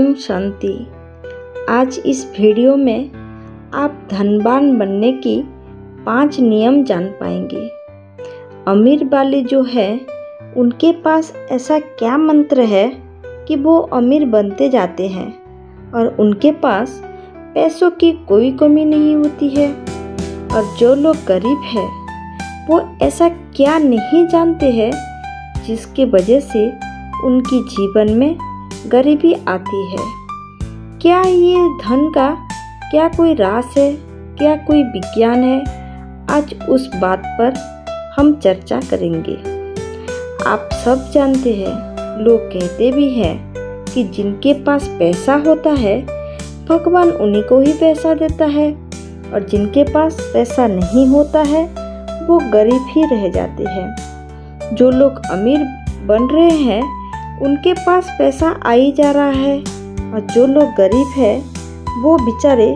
ओम शांति। आज इस वीडियो में आप धनवान बनने की 5 नियम जान पाएंगे। अमीर वाले जो है उनके पास ऐसा क्या मंत्र है कि वो अमीर बनते जाते हैं और उनके पास पैसों की कोई कमी नहीं होती है। और जो लोग गरीब हैं वो ऐसा क्या नहीं जानते हैं जिसके वजह से उनकी जीवन में गरीबी आती है। क्या ये धन का क्या कोई राज है, क्या कोई विज्ञान है? आज उस बात पर हम चर्चा करेंगे। आप सब जानते हैं, लोग कहते भी हैं कि जिनके पास पैसा होता है भगवान उन्हीं को ही पैसा देता है और जिनके पास पैसा नहीं होता है वो गरीब ही रह जाते हैं। जो लोग अमीर बन रहे हैं उनके पास पैसा आ ही जा रहा है और जो लोग गरीब हैं वो बेचारे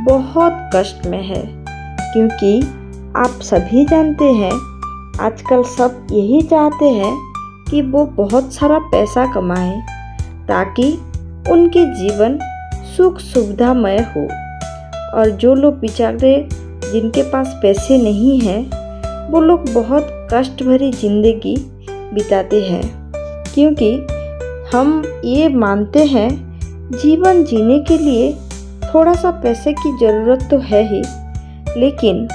बहुत कष्ट में है। क्योंकि आप सभी जानते हैं आजकल सब यही चाहते हैं कि वो बहुत सारा पैसा कमाएं ताकि उनके जीवन सुख सुविधामय हो। और जो लोग बेचारे जिनके पास पैसे नहीं हैं वो लोग बहुत कष्ट भरी जिंदगी बिताते हैं। क्योंकि हम ये मानते हैं जीवन जीने के लिए थोड़ा सा पैसे की ज़रूरत तो है ही, लेकिन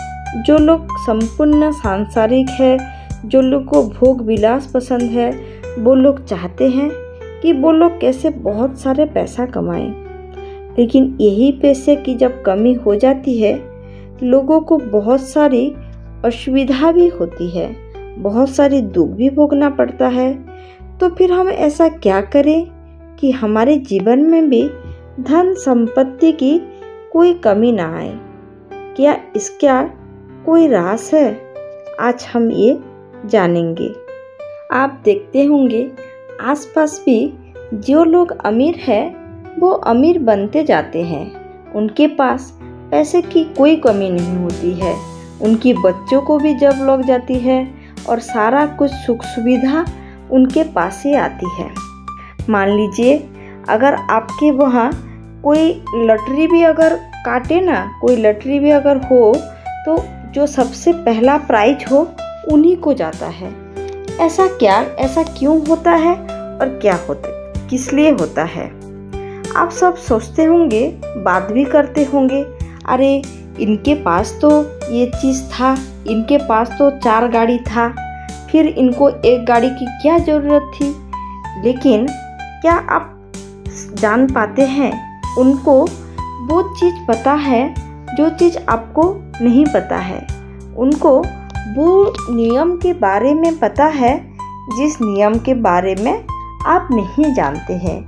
जो लोग संपूर्ण सांसारिक है, जो लोग को भोग विलास पसंद है, वो लोग चाहते हैं कि वो लोग कैसे बहुत सारे पैसा कमाएं। लेकिन यही पैसे की जब कमी हो जाती है लोगों को बहुत सारी असुविधा भी होती है, बहुत सारी दुख भी भोगना पड़ता है। तो फिर हम ऐसा क्या करें कि हमारे जीवन में भी धन संपत्ति की कोई कमी ना आए? क्या इसका कोई राज है? आज हम ये जानेंगे। आप देखते होंगे आसपास भी जो लोग अमीर हैं वो अमीर बनते जाते हैं। उनके पास पैसे की कोई कमी नहीं होती है। उनकी बच्चों को भी जब लग जाती है और सारा कुछ सुख सुविधा उनके पास ही आती है। मान लीजिए अगर आपके वहाँ कोई लॉटरी भी अगर काटे ना, कोई लॉटरी भी अगर हो तो जो सबसे पहला प्राइज हो उन्हीं को जाता है। ऐसा क्यों होता है और क्या होता, किस लिए होता है? आप सब सोचते होंगे, बात भी करते होंगे, अरे इनके पास तो ये चीज़ था, इनके पास तो 4 गाड़ी था, फिर इनको 1 गाड़ी की क्या ज़रूरत थी? लेकिन क्या आप जान पाते हैं उनको वो चीज़ पता है जो चीज़ आपको नहीं पता है। उनको वो नियम के बारे में पता है जिस नियम के बारे में आप नहीं जानते हैं।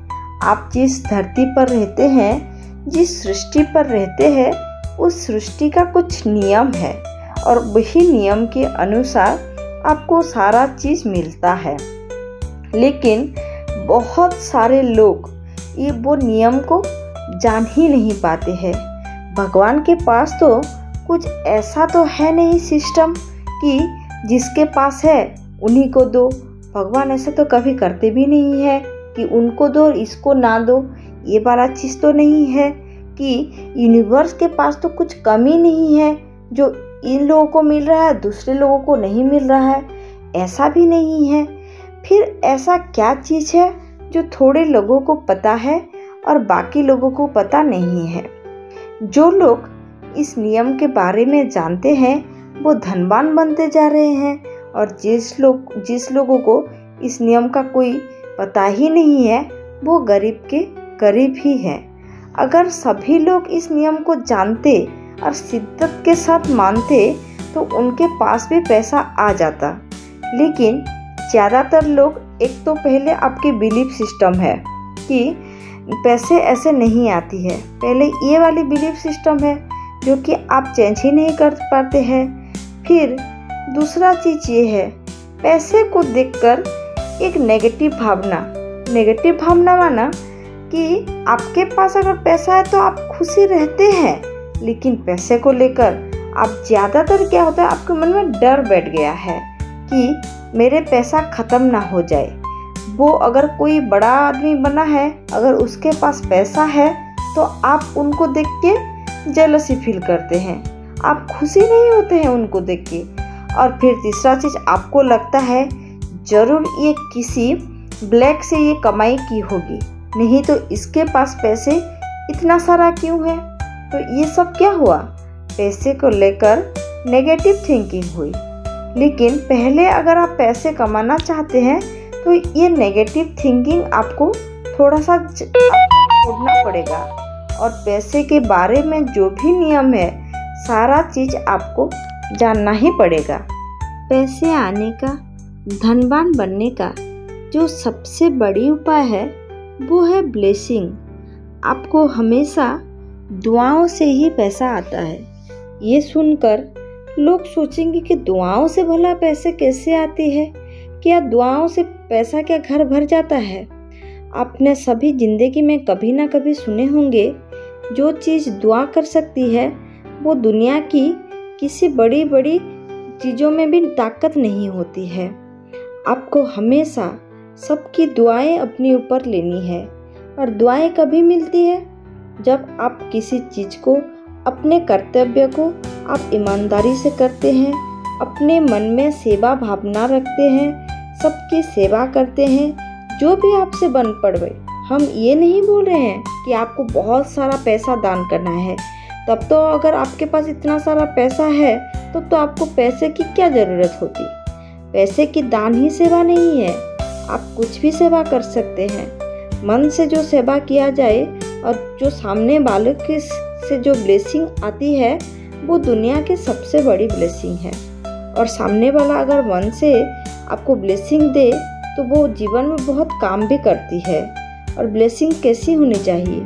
आप जिस धरती पर रहते हैं, जिस सृष्टि पर रहते हैं, उस सृष्टि का कुछ नियम है और वही नियम के अनुसार आपको सारा चीज़ मिलता है। लेकिन बहुत सारे लोग ये वो नियम को जान ही नहीं पाते हैं। भगवान के पास तो कुछ ऐसा तो है नहीं सिस्टम कि जिसके पास है उन्हीं को दो। भगवान ऐसा तो कभी करते भी नहीं है कि उनको दो इसको ना दो। ये वाला चीज़ तो नहीं है कि यूनिवर्स के पास तो कुछ कमी नहीं है, जो इन लोगों को मिल रहा है दूसरे लोगों को नहीं मिल रहा है, ऐसा भी नहीं है। फिर ऐसा क्या चीज़ है जो थोड़े लोगों को पता है और बाकी लोगों को पता नहीं है? जो लोग इस नियम के बारे में जानते हैं वो धनवान बनते जा रहे हैं और जिस लोगों को इस नियम का कोई पता ही नहीं है वो गरीब के गरीब ही है। अगर सभी लोग इस नियम को जानते और शिद्दत के साथ मानते तो उनके पास भी पैसा आ जाता। लेकिन ज़्यादातर लोग, एक तो पहले आपकी बिलीफ सिस्टम है कि पैसे ऐसे नहीं आती है, पहले ये वाली बिलीफ सिस्टम है जो कि आप चेंज ही नहीं कर पाते हैं। फिर दूसरा चीज़ ये है, पैसे को देखकर एक नेगेटिव भावना माना कि आपके पास अगर पैसा है तो आप खुशी रहते हैं, लेकिन पैसे को लेकर आप ज़्यादातर क्या होता है आपके मन में डर बैठ गया है कि मेरे पैसा ख़त्म ना हो जाए। वो अगर कोई बड़ा आदमी बना है, अगर उसके पास पैसा है, तो आप उनको देख के जेलसी फील करते हैं, आप खुशी नहीं होते हैं उनको देख के। और फिर तीसरा चीज़, आपको लगता है ज़रूर ये किसी ब्लैक से ये कमाई की होगी, नहीं तो इसके पास पैसे इतना सारा क्यों है। तो ये सब क्या हुआ, पैसे को लेकर नेगेटिव थिंकिंग हुई। लेकिन पहले अगर आप पैसे कमाना चाहते हैं तो ये नेगेटिव थिंकिंग आपको थोड़ा सा छोड़ना पड़ेगा, और पैसे के बारे में जो भी नियम है सारा चीज़ आपको जानना ही पड़ेगा। पैसे आने का, धनवान बनने का जो सबसे बड़ी उपाय है वो है ब्लेसिंग। आपको हमेशा दुआओं से ही पैसा आता है। ये सुनकर लोग सोचेंगे कि दुआओं से भला पैसे कैसे आती है, क्या दुआओं से पैसा क्या घर भर जाता है। आपने सभी जिंदगी में कभी ना कभी सुने होंगे, जो चीज़ दुआ कर सकती है वो दुनिया की किसी बड़ी बड़ी चीज़ों में भी ताकत नहीं होती है। आपको हमेशा सबकी दुआएं अपने ऊपर लेनी है, और दुआएं कभी मिलती है जब आप किसी चीज़ को, अपने कर्तव्य को आप ईमानदारी से करते हैं, अपने मन में सेवा भावना रखते हैं, सबकी सेवा करते हैं, जो भी आपसे बन पड़े। हम ये नहीं बोल रहे हैं कि आपको बहुत सारा पैसा दान करना है, तब तो अगर आपके पास इतना सारा पैसा है तब तो आपको पैसे की क्या ज़रूरत होती। पैसे की दान ही सेवा नहीं है, आप कुछ भी सेवा कर सकते हैं। मन से जो सेवा किया जाए और जो सामने वाले के से जो ब्लेसिंग आती है वो दुनिया की सबसे बड़ी ब्लेसिंग है। और सामने वाला अगर मन से आपको ब्लेसिंग दे तो वो जीवन में बहुत काम भी करती है। और ब्लेसिंग कैसी होनी चाहिए,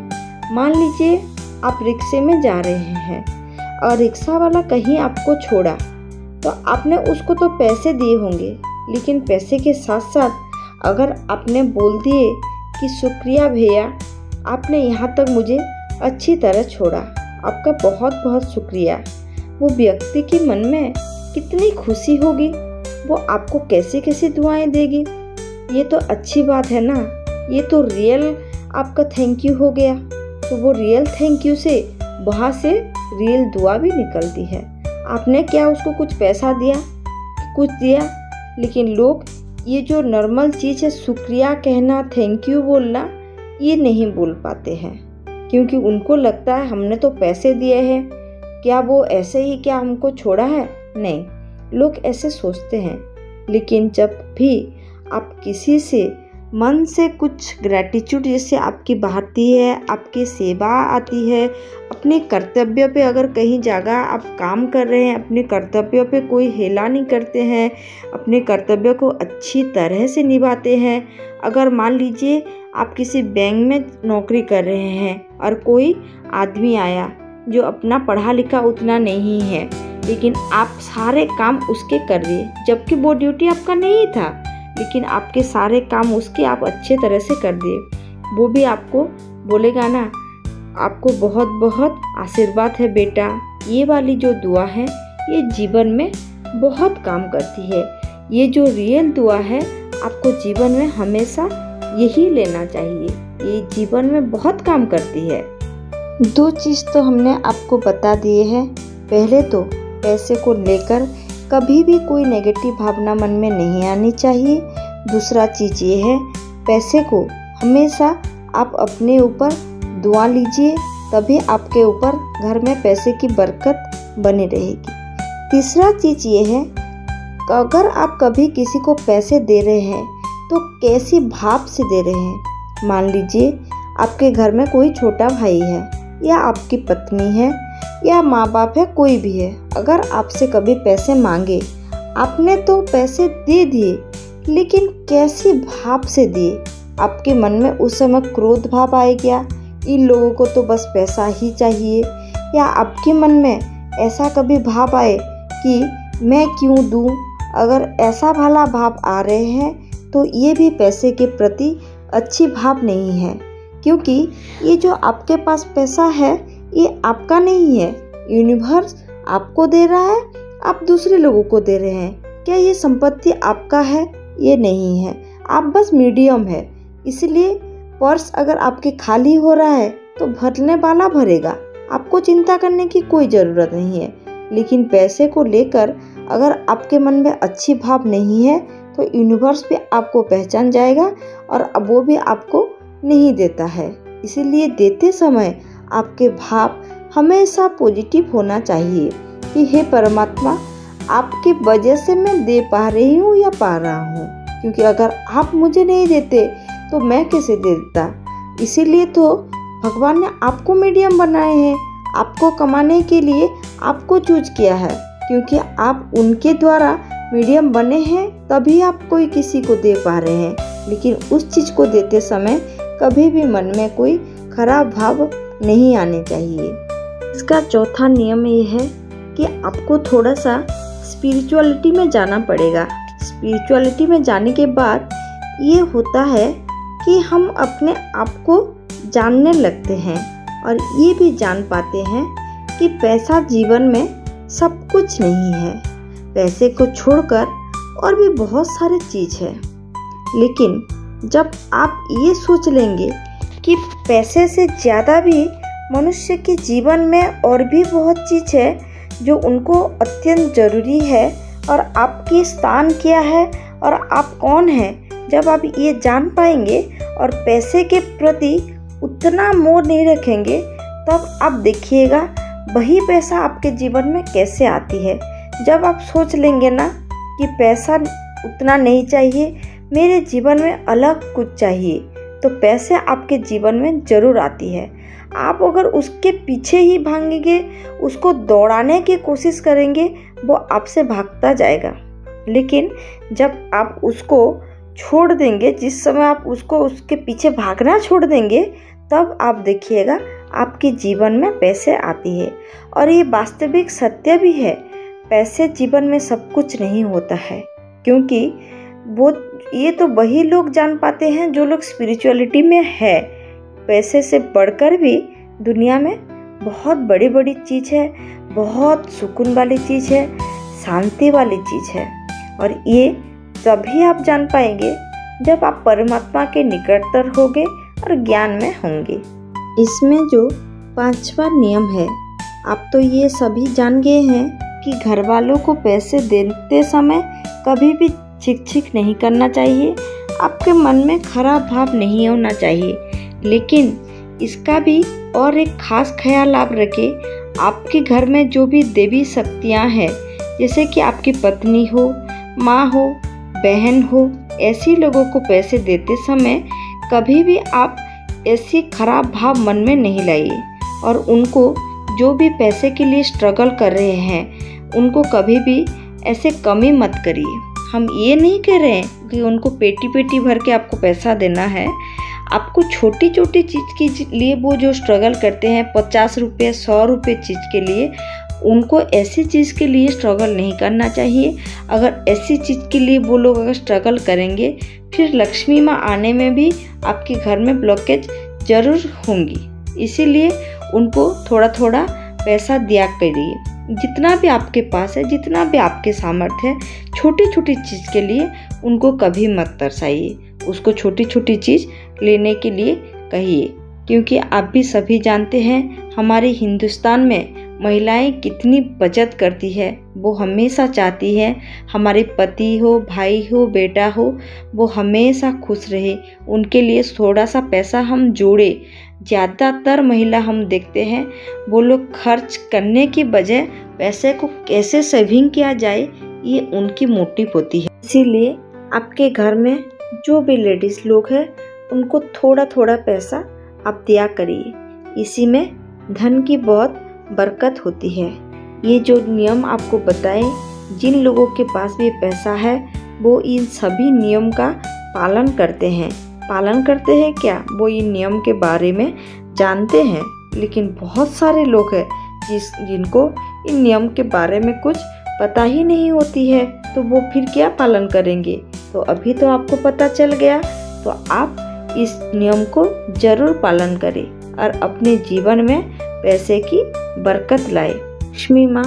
मान लीजिए आप रिक्शे में जा रहे हैं और रिक्शा वाला कहीं आपको छोड़ा, तो आपने उसको तो पैसे दिए होंगे, लेकिन पैसे के साथ साथ अगर आपने बोल दिए कि शुक्रिया भैया, आपने यहाँ तक मुझे अच्छी तरह छोड़ा, आपका बहुत बहुत शुक्रिया, वो व्यक्ति के मन में कितनी खुशी होगी, वो आपको कैसी कैसी दुआएं देगी। ये तो अच्छी बात है ना, ये तो रियल आपका थैंक यू हो गया। तो वो रियल थैंक यू से वहाँ से रियल दुआ भी निकलती है। आपने क्या उसको कुछ पैसा दिया, कुछ दिया, लेकिन लोग ये जो नॉर्मल चीज़ है शुक्रिया कहना, थैंक यू बोलना, ये नहीं बोल पाते हैं, क्योंकि उनको लगता है हमने तो पैसे दिए हैं, क्या वो ऐसे ही क्या हमको छोड़ा है। नहीं, लोग ऐसे सोचते हैं। लेकिन जब भी आप किसी से मन से कुछ ग्रैटिट्यूड जैसे आपकी बहाती है, आपकी सेवा आती है, अपने कर्तव्य पे अगर कहीं जगह आप काम कर रहे हैं, अपने कर्तव्य पे कोई हेला नहीं करते हैं, अपने कर्तव्य को अच्छी तरह से निभाते हैं। अगर मान लीजिए आप किसी बैंक में नौकरी कर रहे हैं और कोई आदमी आया जो अपना पढ़ा लिखा उतना नहीं है, लेकिन आप सारे काम उसके कर दिए, जबकि वो ड्यूटी आपका नहीं था, लेकिन आपके सारे काम उसके आप अच्छे तरह से कर दिए, वो भी आपको बोलेगा ना, आपको बहुत बहुत आशीर्वाद है बेटा। ये वाली जो दुआ है ये जीवन में बहुत काम करती है। ये जो रियल दुआ है आपको जीवन में हमेशा यही लेना चाहिए, ये जीवन में बहुत काम करती है। दो चीज़ तो हमने आपको बता दिए हैं। पहले तो पैसे को लेकर कभी भी कोई नेगेटिव भावना मन में नहीं आनी चाहिए। दूसरा चीज़ ये है, पैसे को हमेशा आप अपने ऊपर दुआ लीजिए, तभी आपके ऊपर घर में पैसे की बरकत बनी रहेगी। तीसरा चीज़ ये है, अगर आप कभी किसी को पैसे दे रहे हैं तो कैसी भाव से दे रहे हैं। मान लीजिए आपके घर में कोई छोटा भाई है, या आपकी पत्नी है, या माँ बाप है, कोई भी है, अगर आपसे कभी पैसे मांगे, आपने तो पैसे दे दिए, लेकिन कैसी भाव से दिए। आपके मन में उस समय क्रोध भाव आए क्या, इन लोगों को तो बस पैसा ही चाहिए, या आपके मन में ऐसा कभी भाव आए कि मैं क्यों दूं। अगर ऐसा भला भाव आ रहे हैं तो ये भी पैसे के प्रति अच्छी भाव नहीं है, क्योंकि ये जो आपके पास पैसा है ये आपका नहीं है, यूनिवर्स आपको दे रहा है, आप दूसरे लोगों को दे रहे हैं। क्या ये संपत्ति आपका है? ये नहीं है। आप बस मीडियम है, इसलिए पर्स अगर आपके खाली हो रहा है तो भरने वाला भरेगा, आपको चिंता करने की कोई ज़रूरत नहीं है। लेकिन पैसे को लेकर अगर आपके मन में अच्छी भाव नहीं है तो यूनिवर्स भी आपको पहचान जाएगा और अब वो भी आपको नहीं देता है। इसीलिए देते समय आपके भाव हमेशा पॉजिटिव होना चाहिए कि हे परमात्मा, आपकी वजह से मैं दे पा रही हूँ या पा रहा हूँ, क्योंकि अगर आप मुझे नहीं देते तो मैं कैसे दे देता। इसीलिए तो भगवान ने आपको मीडियम बनाए हैं, आपको कमाने के लिए आपको चूज किया है, क्योंकि आप उनके द्वारा मीडियम बने हैं तभी आप कोई किसी को दे पा रहे हैं। लेकिन उस चीज़ को देते समय कभी भी मन में कोई खराब भाव नहीं आने चाहिए। इसका चौथा नियम ये है कि आपको थोड़ा सा स्पिरिचुअलिटी में जाना पड़ेगा। स्पिरिचुअलिटी में जाने के बाद ये होता है कि हम अपने आप को जानने लगते हैं और ये भी जान पाते हैं कि पैसा जीवन में सब कुछ नहीं है। पैसे को छोड़कर और भी बहुत सारे चीज़ है। लेकिन जब आप ये सोच लेंगे कि पैसे से ज़्यादा भी मनुष्य के जीवन में और भी बहुत चीज़ है जो उनको अत्यंत ज़रूरी है और आपकी स्थान क्या है और आप कौन हैं, जब आप ये जान पाएंगे और पैसे के प्रति उतना मोह नहीं रखेंगे, तब आप देखिएगा वही पैसा आपके जीवन में कैसे आती है। जब आप सोच लेंगे ना कि पैसा उतना नहीं चाहिए, मेरे जीवन में अलग कुछ चाहिए, तो पैसे आपके जीवन में ज़रूर आती है। आप अगर उसके पीछे ही भागेंगे, उसको दौड़ाने की कोशिश करेंगे, वो आपसे भागता जाएगा। लेकिन जब आप उसको छोड़ देंगे, जिस समय आप उसके पीछे भागना छोड़ देंगे, तब आप देखिएगा आपके जीवन में पैसे आती है। और ये वास्तविक सत्य भी है, पैसे जीवन में सब कुछ नहीं होता है, क्योंकि ये तो वही लोग जान पाते हैं जो लोग स्पिरिचुअलिटी में है। पैसे से बढ़कर भी दुनिया में बहुत बड़ी बड़ी चीज़ है, बहुत सुकून वाली चीज़ है, शांति वाली चीज़ है। और ये तभी आप जान पाएंगे जब आप परमात्मा के निकटतर होंगे और ज्ञान में होंगे। इसमें जो 5वां नियम है, आप तो ये सभी जान गए हैं कि घर वालों को पैसे देते समय कभी भी छिक नहीं करना चाहिए, आपके मन में खराब भाव नहीं होना चाहिए। लेकिन इसका भी और एक खास ख्याल आप रखें, आपके घर में जो भी देवी शक्तियाँ हैं, जैसे कि आपकी पत्नी हो, माँ हो, बहन हो, ऐसी लोगों को पैसे देते समय कभी भी आप ऐसी खराब भाव मन में नहीं लाइए। और उनको जो भी पैसे के लिए स्ट्रगल कर रहे हैं, उनको कभी भी ऐसे कमी मत करिए। हम ये नहीं कह रहे हैं कि उनको पेटी पेटी भर के आपको पैसा देना है। आपको छोटी छोटी चीज़ के लिए वो जो स्ट्रगल करते हैं, 50 रुपये 100 रुपये चीज़ के लिए, उनको ऐसी चीज़ के लिए स्ट्रगल नहीं करना चाहिए। अगर ऐसी चीज़ के लिए वो लोग अगर स्ट्रगल करेंगे, फिर लक्ष्मी माँ आने में भी आपके घर में ब्लॉकेज ज़रूर होंगी। इसीलिए उनको थोड़ा थोड़ा पैसा दिया करिए, जितना भी आपके पास है, जितना भी आपके सामर्थ्य है। छोटी छोटी चीज़ के लिए उनको कभी मत तरसाइए, उसको छोटी छोटी चीज़ लेने के लिए कहिए। क्योंकि आप भी सभी जानते हैं हमारे हिंदुस्तान में महिलाएं कितनी बचत करती है। वो हमेशा चाहती है हमारे पति हो, भाई हो, बेटा हो, वो हमेशा खुश रहे। उनके लिए थोड़ा सा पैसा हम जोड़े। ज़्यादातर महिला हम देखते हैं वो लोग खर्च करने की बजाय पैसे को कैसे सेविंग किया जाए, ये उनकी मोटिव होती है। इसीलिए आपके घर में जो भी लेडीज़ लोग हैं, उनको थोड़ा थोड़ा पैसा आप दिया करिए। इसी में धन की बहुत बरकत होती है। ये जो नियम आपको बताए, जिन लोगों के पास भी पैसा है वो इन सभी नियम का पालन करते हैं। पालन करते हैं क्या, वो इन नियम के बारे में जानते हैं। लेकिन बहुत सारे लोग हैं जिनको इन नियम के बारे में कुछ पता ही नहीं होती है, तो वो फिर क्या पालन करेंगे। तो अभी तो आपको पता चल गया, तो आप इस नियम को जरूर पालन करें और अपने जीवन में पैसे की बरकत लाए। लक्ष्मी माँ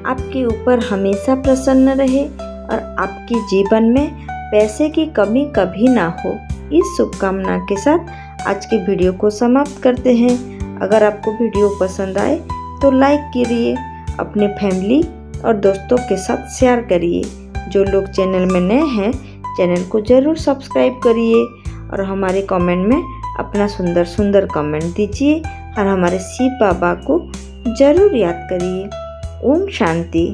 आपके ऊपर हमेशा प्रसन्न रहे और आपके जीवन में पैसे की कमी कभी ना हो, इस शुभकामना के साथ आज की वीडियो को समाप्त करते हैं। अगर आपको वीडियो पसंद आए तो लाइक करिए, अपने फैमिली और दोस्तों के साथ शेयर करिए। जो लोग चैनल में नए हैं चैनल को ज़रूर सब्सक्राइब करिए और हमारे कमेंट में अपना सुंदर सुंदर कमेंट दीजिए और हमारे शिव बाबा को ज़रूर याद करिए। ओम शांति।